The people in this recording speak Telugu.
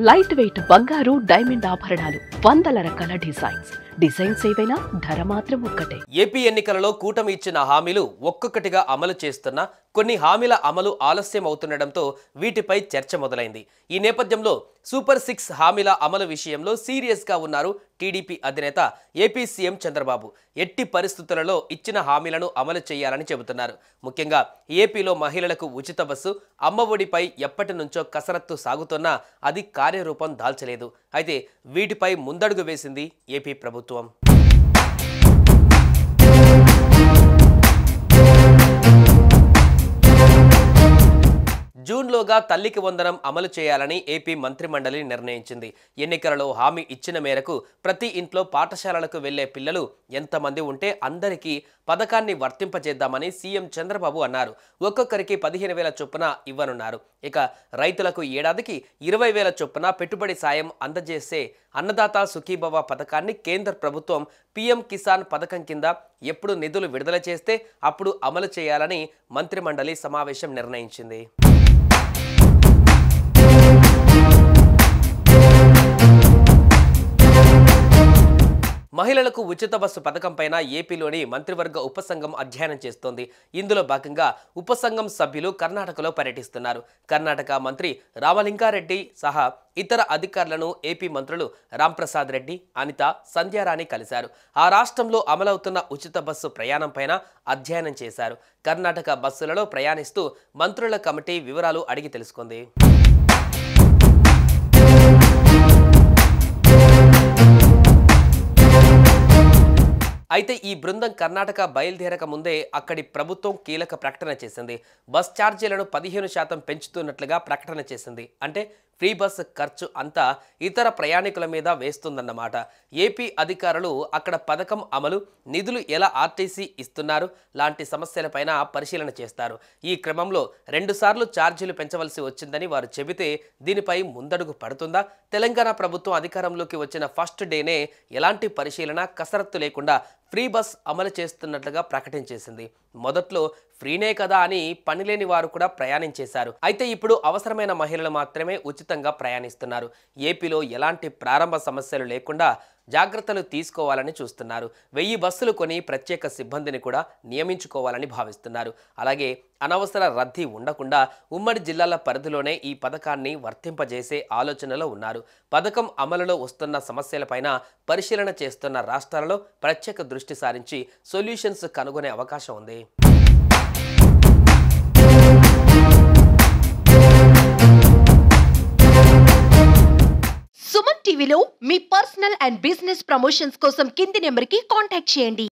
లైట్ వెయిట్ బంగారు డైమండ్ ఆభరణాలు, వందల రకాల డిజైన్స్ ఏవైనా ధర మాత్రం ఒక్కటే. ఏపీ ఎన్నికలలో కూటమి ఇచ్చిన హామీలు ఒక్కొక్కటిగా అమలు చేస్తున్న కొన్ని హామీల అమలు ఆలస్యం అవుతుండటంతో వీటిపై చర్చ మొదలైంది. ఈ నేపథ్యంలో సూపర్ 6 హామీల అమలు విషయంలో సీరియస్ గా ఉన్నారు టీడీపీ అధినేత ఏపీ సీఎం చంద్రబాబు. ఎట్టి పరిస్థితులలో ఇచ్చిన హామీలను అమలు చేయాలని చెబుతున్నారు. ముఖ్యంగా ఏపీలో మహిళలకు ఉచిత బస్సు, అమ్మఒడిపై ఎప్పటి నుంచో కసరత్తు సాగుతున్నా అది కార్యరూపం దాల్చలేదు. అయితే వీటిపై ముందడుగు వేసింది ఏపీ ప్రభుత్వం. జూన్లోగా తల్లికి వందనం అమలు చేయాలని ఏపీ మంత్రిమండలి నిర్ణయించింది. ఎన్నికలలో హామీ ఇచ్చిన మేరకు ప్రతి ఇంట్లో పాఠశాలలకు వెళ్లే పిల్లలు ఎంతమంది ఉంటే అందరికీ పథకాన్ని వర్తింపజేద్దామని సీఎం చంద్రబాబు అన్నారు. ఒక్కొక్కరికి 15,000 చొప్పున ఇవ్వనున్నారు. ఇక రైతులకు ఏడాదికి 20,000 చొప్పున పెట్టుబడి సాయం అందజేసే అన్నదాత సుఖీభవ పథకాన్ని కేంద్ర ప్రభుత్వం పీఎం కిసాన్ పథకం కింద ఎప్పుడు నిధులు విడుదల చేస్తే అప్పుడు అమలు చేయాలని మంత్రిమండలి సమావేశం నిర్ణయించింది. మహిళలకు ఉచిత బస్సు పథకం పైన ఏపీలోని మంత్రివర్గ ఉపసంఘం అధ్యయనం చేస్తోంది. ఇందులో భాగంగా ఉపసంఘం సభ్యులు కర్ణాటకలో పర్యటిస్తున్నారు. కర్ణాటక మంత్రి రామలింగారెడ్డి సహా ఇతర అధికారులను ఏపీ మంత్రులు రాంప్రసాద్ రెడ్డి, అనిత, సంధ్యారాణి కలిశారు. ఆ రాష్ట్రంలో అమలవుతున్న ఉచిత బస్సు ప్రయాణం పైన అధ్యయనం చేశారు. కర్ణాటక బస్సులలో ప్రయాణిస్తూ మంత్రుల కమిటీ వివరాలు అడిగి తెలుసుకుంది. అయితే ఈ బృందం కర్ణాటక బయలుదేరక ముందే అక్కడి ప్రభుత్వం కీలక ప్రకటన చేసింది. బస్ ఛార్జీలను 15% పెంచుతున్నట్లుగా ప్రకటన చేసింది. అంటే ఫ్రీ బస్ ఖర్చు అంతా ఇతర ప్రయాణికుల మీద వేస్తుందన్నమాట. ఏపీ అధికారులు అక్కడ పథకం అమలు, నిధులు ఎలా ఆర్టీసీ ఇస్తున్నారు లాంటి సమస్యలపైన పరిశీలన చేస్తారు. ఈ క్రమంలో 2 సార్లు ఛార్జీలు పెంచవలసి వచ్చిందని వారు చెబితే దీనిపై ముందడుగు పడుతుందా? తెలంగాణ ప్రభుత్వం అధికారంలోకి వచ్చిన ఫస్ట్ డేనే ఎలాంటి పరిశీలన, కసరత్తు లేకుండా ఫ్రీ బస్ అమలు చేస్తున్నట్లుగా ప్రకటించేసింది. మొదట్లో ఫ్రీనే కదా అని పనిలేని వారు కూడా ప్రయాణించేశారు. అయితే ఇప్పుడు అవసరమైన మహిళలు మాత్రమే ఉచితంగా ప్రయాణిస్తున్నారు. ఏపీలో ఎలాంటి ప్రారంభ సమస్యలు లేకుండా జాగ్రత్తలు తీసుకోవాలని చూస్తున్నారు. 1000 బస్సులు కొని ప్రత్యేక సిబ్బందిని కూడా నియమించుకోవాలని భావిస్తున్నారు. అలాగే అనవసర రద్దీ ఉండకుండా ఉమ్మడి జిల్లాల పరిధిలోనే ఈ పథకాన్ని వర్తింపజేసే ఆలోచనలో ఉన్నారు. పథకం అమలులో వస్తున్న సమస్యలపైన పరిశీలన చేస్తున్న రాష్ట్రాలలో ప్రత్యేక దృష్టి సారించి సొల్యూషన్స్ కనుగొనే అవకాశం ఉంది. సుమన్ టీవీలో మీ పర్సనల్ అండ్ బిజినెస్ ప్రమోషన్స్ కోసం కింది నెంబర్కి కాంటాక్ట్ చేయండి.